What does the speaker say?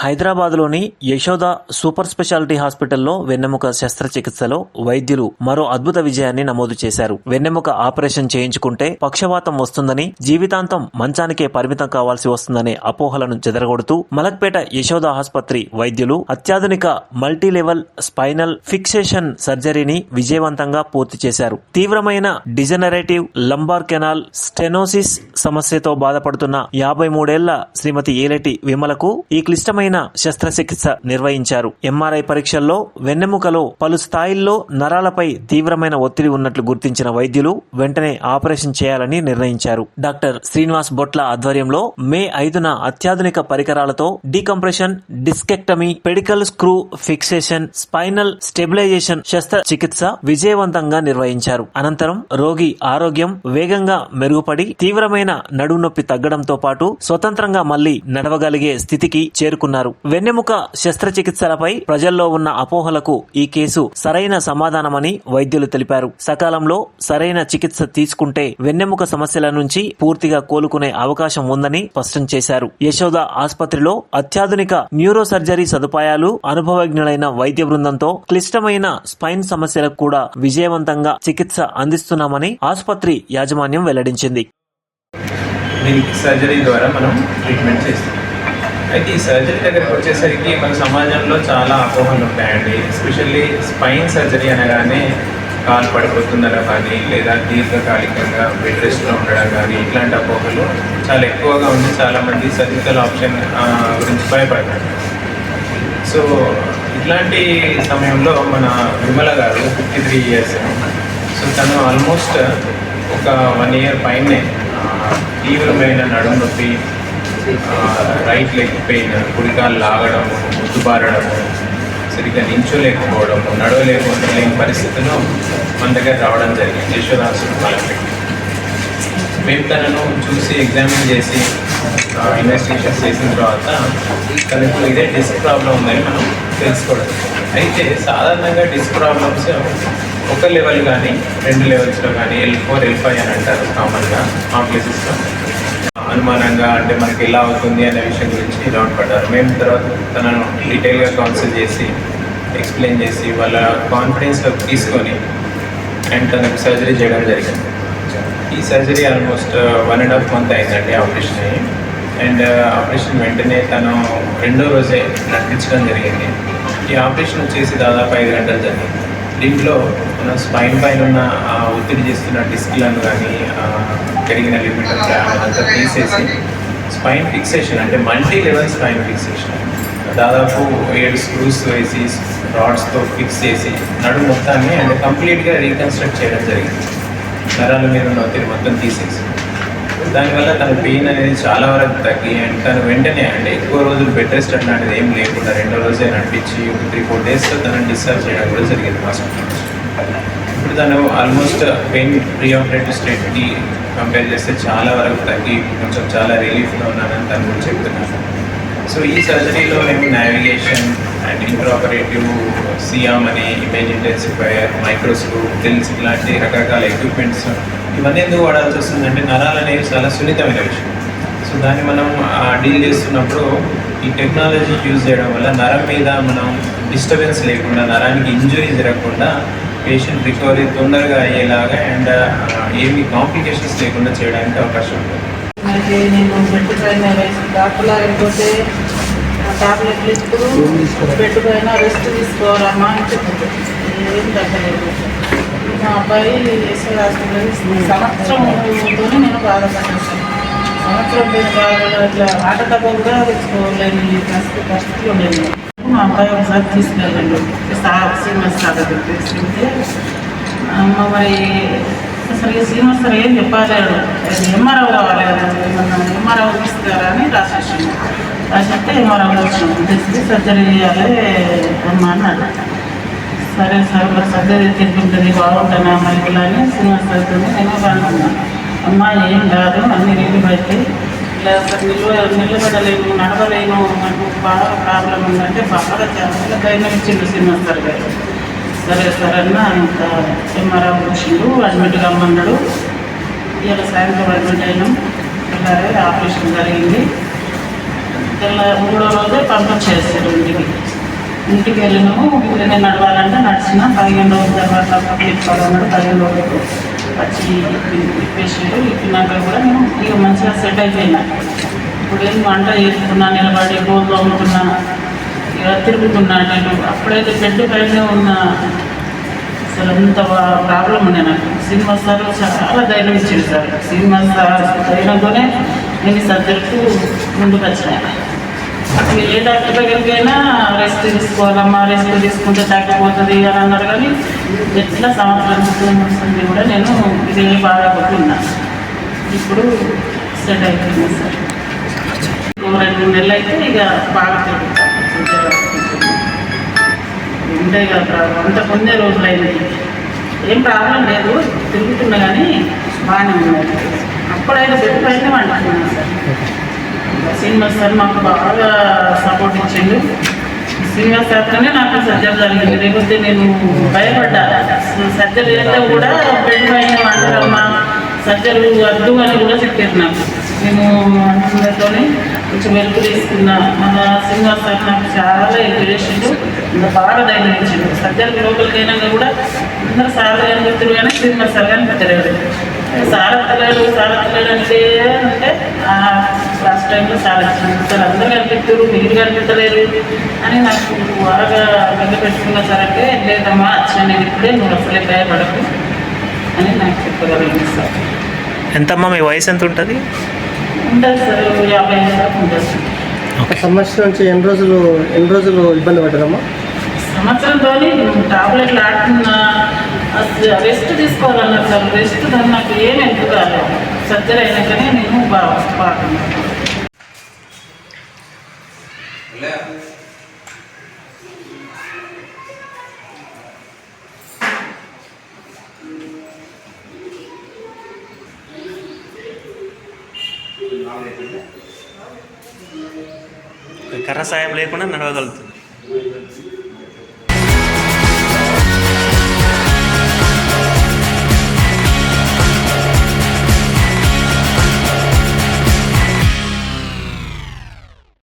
హైదరాబాద్లోని Yashoda super speciality హాస్పిటల్లో వెన్నెముక శస్త్రచికిత్సలో వైద్యులు మరో అద్భుత విజయాన్ని నమోదు చేశారు. వెన్నెముక ఆపరేషన్ చేయించుకుంటే పక్షవాతం వస్తుందని, జీవితాంతం మంచానికే పరిమితం కావాల్సి వస్తుందనే అపోహలను చెదరగొడుతూ మలక్పేట యశోద ఆసుపత్రి వైద్యులు అత్యాధునిక మల్టీలెవెల్ స్పైనల్ ఫిక్సేషన్ సర్జరీని విజయవంతంగా పూర్తి చేశారు. తీవ్రమైన డిజనరేటివ్ లంబార్ కెనాల్ స్టెనోసిస్ సమస్యతో బాధపడుతున్న 53 ఏళ్ల శ్రీమతి ఏలేటి విమలకు ఈ క్లిష్టమైన శస్త్రచికిత్స నిర్వహించారు. ఎంఆర్ఐ పరీక్షల్లో వెన్నెముకలో పలు స్థాయిల్లో నరాలపై తీవ్రమైన ఒత్తిడి ఉన్నట్లు గుర్తించిన వైద్యులు వెంటనే ఆపరేషన్ చేయాలని నిర్ణయించారు. డాక్టర్ శ్రీనివాస్ బొట్ల ఆధ్వర్యంలో మే 5న అత్యాధునిక పరికరాలతో decompression, discectomy, pedicle screw fixation, spinal stabilisation శస్త్రచికిత్స విజయవంతంగా నిర్వహించారు. అనంతరం రోగి ఆరోగ్యం వేగంగా మెరుగుపడి తీవ్రమైన నడుము నొప్పి తగ్గడంతో పాటు స్వతంత్రంగా మళ్లీ నడవగలిగే స్థితికి చేరుకున్నారు. వెన్నెముక శస్త్రచికిత్సలపై ప్రజల్లో ఉన్న అపోహలకు ఈ కేసు సరైన సమాధానమని వైద్యులు తెలిపారు. సకాలంలో సరైన చికిత్స తీసుకుంటే వెన్నెముక సమస్యల నుంచి పూర్తిగా కోలుకునే అవకాశం ఉందని స్పష్టం చేశారు. యశోద ఆసుపత్రిలో అత్యాధునిక న్యూరో సర్జరీ సదుపాయాలు, అనుభవజ్ఞులైన వైద్య బృందంతో క్లిష్టమైన స్పైన్ సమస్యలకు కూడా విజయవంతంగా చికిత్స అందిస్తున్నామని ఆసుపత్రి యాజమాన్యం వెల్లడించింది. దీనికి సర్జరీ ద్వారా మనం ట్రీట్మెంట్ చేస్తాం. అయితే ఈ సర్జరీ దగ్గరకు వచ్చేసరికి మన సమాజంలో చాలా అపోహలు ఉంటాయండి. ఎస్పెషల్లీ స్పైన్ సర్జరీ అనగానే కాలు పడిపోతుందనో కానీ, లేదా దీర్ఘకాలికంగా బెడ్ రెస్ట్లో ఉండడం కానీ, ఇట్లాంటి అపోహలు చాలా ఎక్కువగా ఉంది. చాలామంది సర్జికల్ ఆప్షన్ గురించి భయపడతారు. సో ఇట్లాంటి సమయంలో మన విమల గారు 53 years. సో తను ఆల్మోస్ట్ ఒక 1 year పైనే తీవ్రమైన నడుము నొప్పి, రైట్ లెగ్ పెయిన్, కుడికాలు లాగడం, ముద్దుబారడము, సరిగ్గా నించోలేకపోవడము, నడవలేకపోలేని పరిస్థితిలో మన దగ్గర రావడం జరిగింది. యశోద హాస్పిటల్ మేము తనను చూసి ఎగ్జామిన్ చేసి ఇన్వెస్టిగేషన్స్ చేసిన తర్వాత తనకు ఇదే డిస్క్ ప్రాబ్లం ఉందని మనం తెలుసుకోవడం. అయితే సాధారణంగా డిస్క్ ప్రాబ్లమ్స్ ఒక లెవెల్ కానీ 2 లెవెల్స్లో కానీ L4, L5 అని అంటారు కామన్గా ఆ ప్లేసెస్లో. అనుమానంగా అంటే మనకి ఎలా అవుతుంది అనే విషయం గురించి డౌట్ పడ్డారు. మేము తర్వాత తనను డీటెయిల్గా కౌన్సిల్ చేసి ఎక్స్ప్లెయిన్ చేసి వాళ్ళ కాన్ఫిడెన్స్లో తీసుకొని అండ్ తనకు సర్జరీ చేయడం జరిగింది. ఈ సర్జరీ ఆల్మోస్ట్ 1.5 month అయిందండి ఆపరేషన్ అయ్యి. అండ్ ఆపరేషన్ వెంటనే తను 2వ రోజే నడిపించడం జరిగింది. ఈ ఆపరేషన్ చేసి దాదాపు 5 గంటలు జరిగింది. దీంట్లో మన స్పైన్ పైన ఉన్న ఒత్తిడి చేస్తున్న డిస్క్లను కానీ పెరిగిన లిమిట్ అంతా తీసేసి స్పైన్ ఫిక్సేషన్ అంటే మల్టీ లెవెల్ స్పైన్ ఫిక్సేషన్ దాదాపు 7 స్క్రూస్ వేసి రాడ్స్తో ఫిక్స్ చేసి నడుము మొత్తాన్ని అంటే కంప్లీట్గా రీకన్స్ట్రక్ట్ చేయడం జరిగింది. నరాల మీద ఉన్న ఒత్తిడి మొత్తం తీసేసి దానివల్ల తన పెయిన్ అనేది చాలా వరకు తగ్గి అండ్ తను వెంటనే అంటే ఎక్కువ రోజులు బెడ్ రెస్ట్ అట్లాంటిది ఏం లేకుండా 2వ రోజే నడిపించి 3-4 daysలో తనని డిశ్చార్జ్ చేయడం కూడా జరిగింది హాస్పిటల్. ఇప్పుడు తను ఆల్మోస్ట్ పెయిన్ ప్రీ ఆపరేటివ్ స్టేట్కి కంపేర్ చేస్తే చాలా వరకు తగ్గి కొంచెం చాలా రిలీఫ్గా ఉన్నానని తను కూడా చెప్తున్నాను. సో ఈ సర్జరీలో మేము నావిగేషన్ అండ్ ఇంట్రాపరేటివ్ సియామ్ అని ఇమేజ్ ఇంటెన్సిఫైయర్, మైక్రోస్కోప్, టిల్స్ ఇలాంటి రకరకాల ఎక్విప్మెంట్స్ ఇవన్నీ ఎందుకు వాడాల్సి వస్తుందంటే నరాలు అనేవి చాలా సున్నితమైన విషయం. సో దాన్ని మనం డీల్ చేస్తున్నప్పుడు ఈ టెక్నాలజీ యూజ్ చేయడం వల్ల నరం మీద మనం డిస్టర్బెన్స్ లేకుండా, నరానికి ఇంజురీ జరగకుండా పేషెంట్ రికవరీ తొందరగా అయ్యేలాగా అండ్ ఏమి కాంప్లికేషన్స్ లేకుండా చేయడానికి అవకాశం ఉంటుంది. అయితే నేను బెడ్ పైన డాక్టర్లా అయిపోతే టాబ్లెట్లు ఇప్పుడు బెడ్ పైన రెస్ట్ తీసుకోవాలమ్మా అని చెప్తుంది. ఏం తగ్గలేదు. మా అబ్బాయి యశోద హాస్పిటల్ సంవత్సరంతోనే నేను బాధపడ్డాను. సంవత్సరం పైన బాగా ఇట్లా ఆట డబ్బా కూడా తెచ్చుకోలేని పరిస్థితిలో లేదు. మా అబ్బాయి ఒకసారి తీసుకెళ్ళండి శ్రీనివాస్ సార్ దగ్గర తీసుకుంటే అమ్మ మరి అసలు శ్రీనివాస్ సార్ ఏం చెప్పాలేడు, ఎంఆర్ఓ కావాలి కదా, ఎంఆర్ఓ తీసుకురా అని రాసేసాను. రాసిస్తే ఎంఆర్ఓ వచ్చినాం, తెచ్చి సర్జరీ చేయాలి అమ్మా అన్నాడు. సరే సార్ మరి సర్జరీ తిరుగుతుంది బాగుంటాను అమ్మ ఇలా అని శ్రీనివాస్ సార్తో నేను బాగున్నాను. అమ్మ ఏం కాదు అన్ని రేట్లు బట్టి ఇలా అసలు నిలబడలేను, నడవలేను, నాకు బాగా ప్రాబ్లం ఉందంటే బాగా చాలా ధైర్యం ఇచ్చిండు శ్రీనివాస్ సార్ గారు. సరే సరే అన్న అంత ఎంఆర్ఐ వచ్చిండు, అడ్మిట్ కమ్మన్నాడు. ఇలా సాయంత్రం అడ్మిట్ అయినాం. ఇలాగే ఆపరేషన్ జరిగింది. మూడో రోజే పంపించేస్తారు ఇంటికి వెళ్ళినాము. నేను నడవాలంటే నడిచిన 15 రోజుల తర్వాత తీసుకోవాలన్నాడు. 15 రోజులకు వచ్చి ఇప్పేసారు. ఇప్పినాక కూడా నేను ఇక మంచిగా సెట్ అయిపోయినా. ఇప్పుడు ఏం వంట చేసుకున్నా, నిలబడి రోజు అమ్ముతున్నా, ఇక తిరుగుతున్నా. నేను అప్పుడైతే బెడ్ పైన ఉన్న అసలు అంత ప్రాబ్లం ఉండే నాకు. సినిమా సార్ చాలా ధైర్యం ఇచ్చాడు సార్. సినిమా సార్ ధైర్యంతోనే నేను సబ్జెక్టు ముందుకు వచ్చినాయి. ఏ డాక్టర్ దగ్గరికైనా రెస్ట్ తీసుకోవాలమ్మా, రెస్ట్ తీసుకుంటే తగ్గిపోతుంది అని అన్నారు. కానీ ఎట్లా సంవత్సరం వస్తుంది కూడా నేను ఇది బాగా కొట్టున్నా. ఇప్పుడు సెట్ అయిపోయింది సార్. 2 నెలలు అయితే ఇక బాగా తిరుగుతాను. ఉంటే కదా అంత ముందే రోజులైంది. ఏం ప్రాబ్లం లేదు, తిరుగుతున్నా కానీ బాగానే ఉన్నది. అప్పుడైనా బెడ్ పైన వండుతున్నాను సార్. సినిమా సార్ మాకు బాగా సపోర్ట్ ఇచ్చిండు. సినిమా సార్తోనే నాకు సర్జరీ జరిగింది. లేకపోతే నేను భయపడ్డా. సర్జరీ అయితే కూడా బెడ్ పైన వండరమ్మా, సర్జరీ వద్దు అని కూడా చెప్పారు నాకు. నేను అందరితోనే కొంచెం వెలుగు తీసుకున్నా. మన సినిమా సార్ నాకు చాలా ఎంకరేజ్, బాగా ధైర్యం ఇచ్చిండు. సర్జరీ లోపలికైనా కూడా అందరూ సార్ కనిపిస్తారు కానీ సినిమా సార్ కనిపించలేదు. సార్ అత్తలేడు అంటే లాస్ట్ టైంలో సార్ వచ్చినారు. సార్ అందరూ కనిపిస్తారు, మీరు కనిపించలేరు అని నాకు బాగా వెంట పెట్టుకున్నా. సార్ అంటే లేదమ్మా వచ్చాను నేను ఇప్పుడే, నువ్వు అసలే భయపడకు అని నాకు చెప్పగలిగింది సార్. ఎంతమ్మా మీ వయసు ఎంత ఉంటుంది? ఉంటుంది సార్ 50 దాకా ఉంటుంది. ఒక సంవత్సరం నుంచి ఎన్ని రోజులు ఇబ్బంది పడ్డారమ్మా? సంవత్సరంతో టాబ్లెట్లు ఆడుతున్నా, రెస్ట్ తీసుకోవాలన్నారు సార్. రెస్ట్ దాన్ని నాకు ఏమి ఎందుకు కాదు. సర్జరీ అయినాకనే నేను బాగున్నాను. కర్ర సాయం లేకుండా నడవగలుగుతుంది.